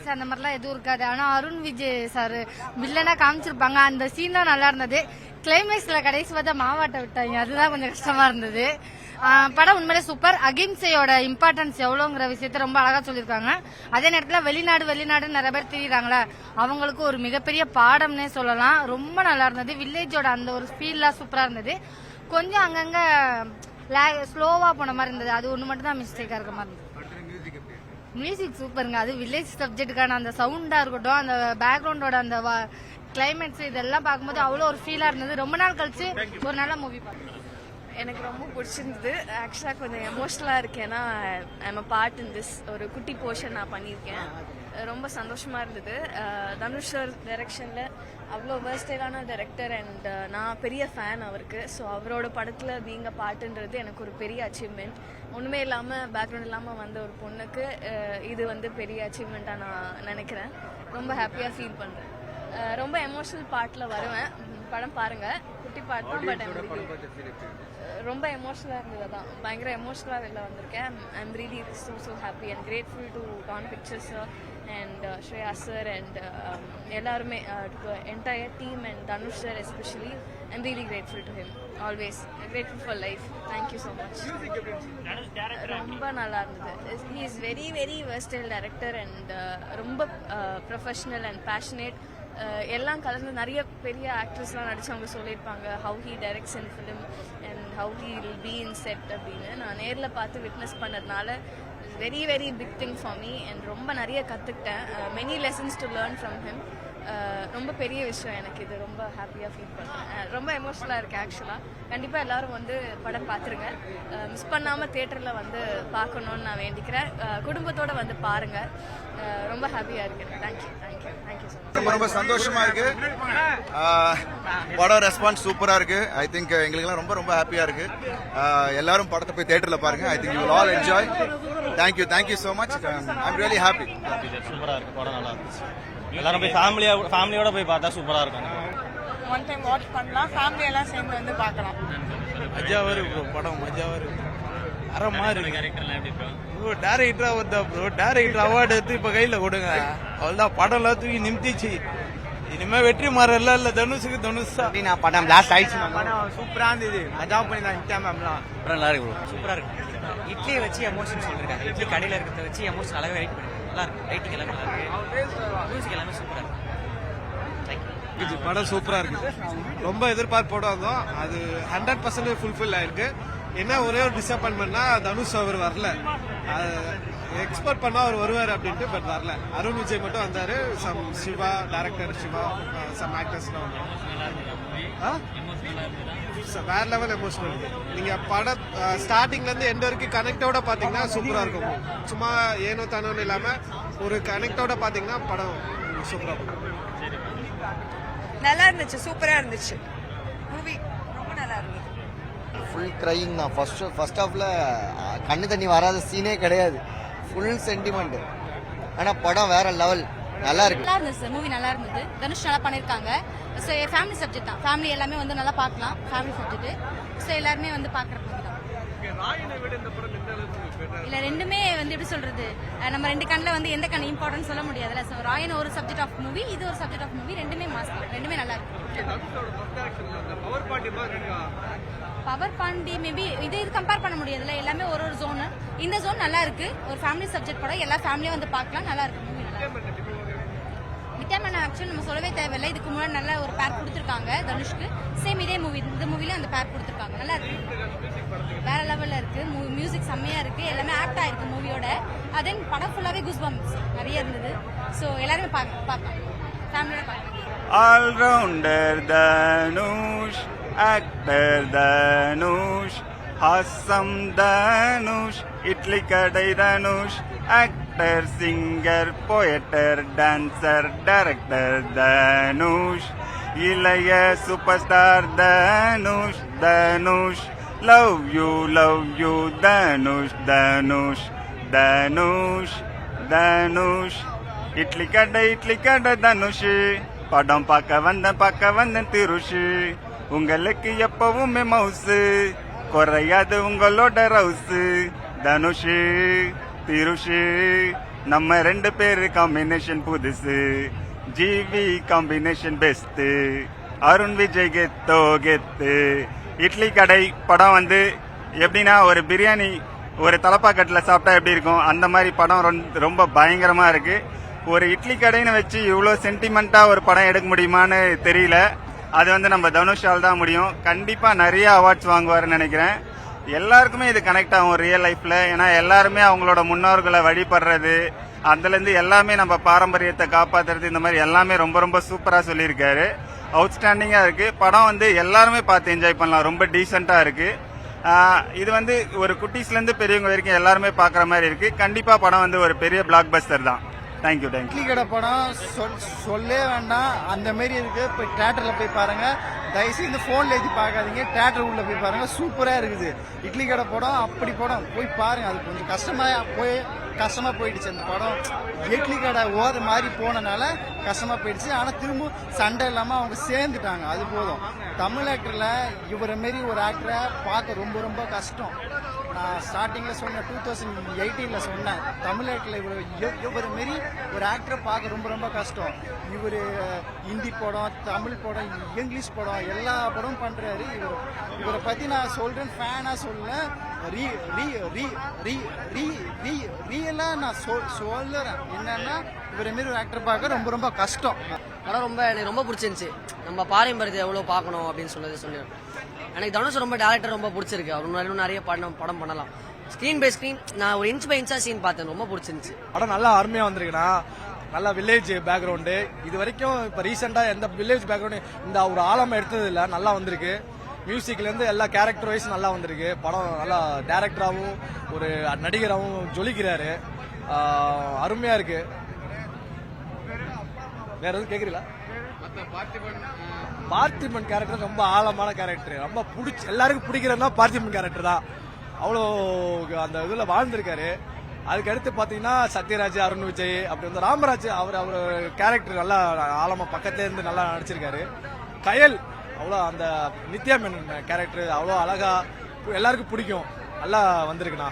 Romance அந்த மாதிரிலாம் எதுவும் இருக்காது. ஆனா அருண் விஜய் சார் வில்லனா காமிச்சிருப்பாங்க. அந்த சீன் தான் நல்லா இருந்தது. கிளைமேக்ஸ்ல கடைசி பார்த்தா மாவாட்ட விட்டாங்க, அதுதான் கொஞ்சம் கஷ்டமா இருந்தது. படம் உண்மையிலே சூப்பர். அகிம்சையோட இம்பார்ட்டன்ஸ் எவ்வளோங்கிற விஷயத்த ரொம்ப அழகா சொல்லியிருக்காங்க. அதே நேரத்தில் வெளிநாடு நிறைய பேர் தெரியுறாங்களா, அவங்களுக்கு ஒரு மிகப்பெரிய பாடம்னே சொல்லலாம். ரொம்ப நல்லா இருந்தது. வில்லேஜோட அந்த ஒரு ஃபீல்லாம் சூப்பரா இருந்தது. கொஞ்சம் அங்கங்க ஸ்லோவா போன மாதிரி இருந்தது. அது ஒன்று மட்டும் தான் மிஸ்டேக்கா இருக்க மாதிரி இருந்தது. மியூசிக் சூப்பருங்க. அது வில்லேஜ் சப்ஜெக்டுக்கான அந்த சவுண்டா இருக்கட்டும், அந்த பேக்ரவுண்டோட அந்த கிளைமேட்ஸ் இதெல்லாம் பார்க்கும்போது அவ்வளோ ஒரு ஃபீலா இருந்தது. ரொம்ப நாள் கழிச்சு ஒரு நல்ல மூவி பார்த்தேன். எனக்கு ரொம்ப பிடிச்சிருந்தது. ஆக்சுவலாக கொஞ்சம் எமோஷ்னலாக இருக்கேன். ஏன்னா I'm a part in this ஒரு குட்டி போர்ஷன் நான் பண்ணியிருக்கேன். ரொம்ப சந்தோஷமாக இருந்தது. தனுஷ் சார் டைரக்ஷனில் அவ்வளோ வேர்ஸ்டைலான டைரக்டர் அண்ட் நான் பெரிய ஃபேன் அவருக்கு. ஸோ அவரோட படத்தில் பீங்க பாட்டுன்றது எனக்கு ஒரு பெரிய அச்சீவ்மெண்ட். ஒன்றுமே இல்லாமல் பேக்ரவுண்ட் இல்லாமல் வந்த ஒரு பொண்ணுக்கு இது வந்து பெரிய அச்சீவ்மெண்ட்டாக நான் நினைக்கிறேன். ரொம்ப ஹாப்பியாக ஃபீல் பண்ணுறேன். ரொம்ப எமோஷனல் பார்ட்டில் வருவேன். படம் பாருங்கள். குட்டி பார்ட் தான், பட் ரொம்ப எமோஷனலாக இருந்தது. அதான் பயங்கர எமோஷனலாக வெளில வந்திருக்கேன். I'm really so happy and grateful to Dawn Pictures and Shreya sir and எல்லாருமே entire team and Dhanush sir especially. I'm really grateful to him. Always grateful for life. Thank you so much. ரொம்ப நல்லா இருந்தது. He is very very versatile director and ரொம்ப professional and passionate. எல்லாம் கலந்து நிறைய பெரிய ஆக்ட்ரஸ்லாம் நடிச்சவங்க சொல்லியிருப்பாங்க how he directs in film and how he will be in set அப்படின்னு. நான் நேரில் பார்த்து விட்னஸ் பண்ணதுனால it's very very big thing for me and ரொம்ப நிறைய கற்றுக்கிட்டேன். Many lessons to learn from him. ரொம்ப பெரிய விஷயம் எனக்கு இது. ரொம்ப ஹாப்பியாக ஃபீல் பண்ணுறேன். ரொம்ப எமோஷ்னலாக இருக்குது ஆக்சுவலாக. கண்டிப்பாக எல்லோரும் வந்து படம் பார்த்துருங்க. மிஸ் பண்ணாமல் தியேட்டரில் வந்து பார்க்கணுன்னு நான் வேண்டிக்கிறேன். குடும்பத்தோடு வந்து பாருங்கள். ரொம்ப ஹாப்பியாக இருக்குது. Thank you so much. ரொம்ப சந்தோஷமா இருக்கு. படம் ரெஸ்பான்ஸ் சூப்பரா இருக்கு. ஐ திங்க் எங்களுக்கெல்லாம் ரொம்ப ரொம்ப ஹாப்பியா இருக்கு. எல்லாரும் படத்தை போய் தியேட்டர்ல பாருங்க. I think you will all enjoy. Thank you so much. I am really happy. சூப்பரா இருக்கு. படம் நல்லா இருந்துச்சு. எல்லாரும் போய் ஃபேமிலியோட போய் பார்த்தா சூப்பரா இருக்கும். ஒன் டைம் வாட்ச் பண்ணலாம். ஃபேமிலியெல்லாம் சேர்ந்து வந்து பார்க்கலாம். மஜாவா இருக்கு படம். மஜாவா இருக்கு. அறமா இருக்கு. கேரக்டர்லாம் எப்படி ப்ரோ? டேரக்டரா வந்தா ப்ரோ. டேரக்டர் அவார்டு எடுத்து இப்ப கையில கொடுங்க. அவ்வளவுதான். படம் எல்லாம் தூக்கி நிமித்திச்சு. இனிமே வெற்றி மாறல இல்ல தனுஷுக்கு தனுஷ் தான். நான் படம் லாஸ்ட் ஆயிடுச்சு. படம் சூப்பரா இருந்தது. மஜா பண்ணி தான் மேம்லாம். படம் நல்லா இருக்கு ப்ரோ. சூப்பரா இருக்கு. இட்லியை வச்சு எமோஷன் சொல்லிருக்காங்க. இட்லி கடையில இருக்கிறத வச்சு எமோஷன் அழகாக ரைட் பண்ணி நல்லா இருக்கு. ரைட்டிங் எல்லாமே நல்லா இருக்கு. மியூசிக் எல்லாமே சூப்பரா இருக்கு. படம் சூப்பரா இருக்கு. ரொம்ப எதிர்பார்ப்போட வந்தோம். அது 100% ஃபுல்ஃபில் ஆயிருக்கு. என்ன ஒரே ஒரு டிசப்பாயின்மெண்ட்னா தனுஷ் அவர் வரல. எக்ஸ்பெக்ட் பண்ணா அவர் வருவார் அப்படின்ட்டு, பட் வரல. அருண் விஜய் மட்டும் வந்தாரு. Some Siva, director Siva, some ஆக்டர்ஸ்லாம் வந்தாங்க. வேற லெவல் எமோஷனல் இருக்கு. நீங்க படம் ஸ்டார்டிங்ல இருந்து எண்ட் வரைக்கும் கனெக்டோட பாத்தீங்கன்னா சூப்பரா இருக்கும். சும்மா ஏனோ தானோன்னு இல்லாம ஒரு கனெக்டோட பாத்தீங்கன்னா படம் சூப்பரா இருக்கும். நல்லா இருந்துச்சு. சூப்பரா இருந்துச்சு. மூவி ரொம்ப நல்லா இருந்தது. ஃபுல் கிரையிங் தான். ஃபர்ஸ்ட் ஹாஃப்ல கண்ணு தண்ணி வராத சீனே கிடையாது. Full sentiment. ஆனா படம் வேற லெவல். நல்லா இருக்கு. நல்லா இருந்துச்சு சார். மூவி நல்லா இருந்தது. தனுஷ் நல்லா பண்ணிருக்காங்க. ஸோ ஃபேமிலி சப்ஜெக்ட் தான். ஃபேமிலி எல்லாமே வந்து நல்லா பார்க்கலாம். Family subject. ஸோ எல்லாருமே வந்து பார்க்குற மூவி தான். இல்ல ரெண்டுமே வந்து எப்படி சொல்றது, நம்ம ரெண்டு கண்ணில் வந்து எந்த கண் இம்பார்ட்டன்ட் சொல்ல முடியாதுல்ல. ஸோ ராயன் ஒரு சப்ஜெக்ட் ஆஃப் மூவி, இது ஒரு சப்ஜெக்ட் ஆஃப் மூவி. ரெண்டுமே மாஸ் தான். ரெண்டுமே நல்லா இருக்கு. பவர் பாண்டி மேபி இது கம்பேர் பண்ண முடியாதுல்ல. எல்லாமே ஒரு ஜோனு. இந்த ஜோன் நல்லா இருக்கு. ஒரு ஃபேமிலி சப்ஜெக்ட் படம். எல்லா ஃபேமிலியும் வந்து பார்க்கலாம். நல்லா இருக்கு மூவி. வித்தியாமன் ஆக்சுவலி நம்ம சொல்லவே தேவையில்லை. இதுக்கு முன்னாடி நல்ல ஒரு பேர் கொடுத்துருக்காங்க தனுஷ்க்கு. சேம் இதே மூவி, இந்த மூவில அந்த பேர் கொடுத்துருக்காங்க. நல்லா இருக்கு. வேற லெவல்ல இருக்கு. மியூசிக் செம்மையா இருக்கு. எல்லாமே ஆக்ட் ஆயிருக்கு மூவியோட. அதன் படம் ஃபுல்லாவே கூஸ் பம்ப்ஸ் நிறைய இருந்தது. ஸோ எல்லாருமே பார்க்கலாம். ஃபேமிலியோட பார்க்கலாம். ஆல்ரவுண்டர் தனுஷ், ஆக்டர் தனுஷ், ஹாசம் தனுஷ், இட்லி கடை தனுஷ், ஆக்டர், சிங்கர், போயட்டர், டான்சர், டைரக்டர் தனுஷ், இளைய super star Dhanush. Dhanush love you Dhanush. Dhanush Dhanush Dhanush Idli Kadai Dhanush. படம் பார்க்க வந்தேன் திருஷு. உங்களுக்கு எப்பவுமே மவுசு, குறையாது உங்களோட ரவுசு. தனுஷு திருஷு நம்ம 2 பேர் காம்பினேஷன் புதுசு, ஜிவி காம்பினேஷன் பெஸ்ட், அருண் விஜய் கெத்தோ கெத்து. இட்லி கடை படம் வந்து எப்படின்னா ஒரு பிரியாணி ஒரு தலப்பாக்கட்டில் சாப்பிட்டா எப்படி இருக்கும் அந்த மாதிரி படம் ரொம்ப பயங்கரமா இருக்கு. ஒரு இட்லி கடைன்னு வச்சு இவ்வளோ சென்டிமெண்டா ஒரு படம் எடுக்க முடியுமான்னு தெரியல. அது வந்து நம்ம தனுஷால் தான் முடியும். கண்டிப்பா நிறைய அவார்ட்ஸ் வாங்குவாருன்னு நினைக்கிறேன். எல்லாருக்குமே இது கனெக்ட் ஆகும் ரியல் லைஃப்ல. ஏன்னா எல்லாருமே அவங்களோட முன்னோர்களை வழிபடுறது, அதுலேருந்து எல்லாமே நம்ம பாரம்பரியத்தை காப்பாத்துறது, இந்த மாதிரி எல்லாமே ரொம்ப ரொம்ப சூப்பரா சொல்லியிருக்காரு. அவுட்ஸ்டாண்டிங்கா இருக்கு படம். வந்து எல்லாருமே பார்த்து என்ஜாய் பண்ணலாம். ரொம்ப டீசெண்டா இருக்கு. இது வந்து ஒரு குட்டீஸ்ல இருந்து பெரியவங்க வரைக்கும் எல்லாருமே பாக்குற மாதிரி இருக்கு. கண்டிப்பா படம் வந்து ஒரு பெரிய பிளாக் பஸ்டர் தான். தேங்க்யூ. இட்லி கடை படம் சொல்லே வேண்டாம், அந்த மாதிரி இருக்கு. போய் தியேட்டர்ல போய் பாருங்க. தயவுசெய்து இந்த போன்ல ஏற்றி பார்க்காதீங்க, தியேட்டர் உள்ள போய் பாருங்க. சூப்பரா இருக்குது இட்லி கடை படம். அப்படி படம் போய் பாருங்க. அது கொஞ்சம் கஷ்டமா போயிடுச்சு அந்த படம். இட்லி கடை ஓத மாதிரி போனனால கஷ்டமா போயிடுச்சு. ஆனா திரும்ப சண்டை இல்லாம அவங்க சேர்ந்துட்டாங்க, அது போதும். தமிழ் ஆக்டர்ல இவரை மாரி ஒரு ஆக்டரை பார்க்க ரொம்ப ரொம்ப கஷ்டம். நான் ஸ்டார்டிங்ல சொன்னேன், 2018 சொன்னேன், தமிழ் ஆக்டர்ல இவர் மாரி ஒரு ஆக்டரை பார்க்க ரொம்ப ரொம்ப கஷ்டம். இவர் ஹிந்தி படம், தமிழ் படம், இங்கிலீஷ் படம், எல்லா படமும் பண்றாரு. இவரை பத்தி நான் சொல்றேன், ஃபேனா சொல்ல ரியலா நான் சொல்லுறேன். என்னன்னா இவரை மாரி ஒரு ஆக்டர் பார்க்க ரொம்ப ரொம்ப கஷ்டம். படம் எனக்கு ரொம்ப பிடிச்சிருந்துச்சு. நம்ம பாரம்பரியத்தை எவ்வளவு பார்க்கணும் அப்படின்னு சொல்லிடுறேன். எனக்கு தனுஷ் ரொம்ப டேரக்டர் ரொம்ப பிடிச்சிருக்கு. அவர் இன்னும் நிறைய படம் பண்ணலாம். ஸ்கிரீன் பை ஸ்கிரீன் நான் ஒரு இன்ச் பை இன்ச்சா சீன் பார்த்தேன், ரொம்ப பிடிச்சிருந்துச்சு. படம் நல்லா அருமையா வந்திருக்குண்ணா. நல்லா வில்லேஜ் பேக்ரவுண்டு. இது வரைக்கும் இப்போ ரீசெண்டா எந்த வில்லேஜ் பேக்ரவுண்டு இந்த ஒரு ஆழமா எடுத்தது இல்லை. நல்லா வந்திருக்கு. மியூசிக்ல இருந்து எல்லா கேரக்டர் வைஸ் நல்லா வந்திருக்கு. படம் நல்லா டேரக்டராகவும் ஒரு நடிகராகவும் ஜொலிக்கிறாரு. அருமையா இருக்கு. வேற எதுவும் கேக்குறீங்களா? பார்த்திபன் கேரக்டர் ரொம்ப ஆழமான கேரக்டர். ரொம்ப எல்லாருக்கும் பிடிக்கிறதுனா பார்த்திபன் கேரக்டர் தான். அவ்வளோ அந்த இதுல வாழ்ந்திருக்காரு. அதுக்கு அடுத்து பாத்தீங்கன்னா சத்யராஜ், அருண் விஜய், அப்படி வந்து ராமராஜ் அவர் கேரக்டர் நல்லா ஆழமா பக்கத்துல இருந்து நல்லா நடிச்சிருக்காரு. கயல் அவ்வளோ அந்த நித்யா மேனன் கேரக்டர் அவ்வளோ அழகா எல்லாருக்கும் பிடிக்கும். நல்லா வந்திருக்குண்ணா.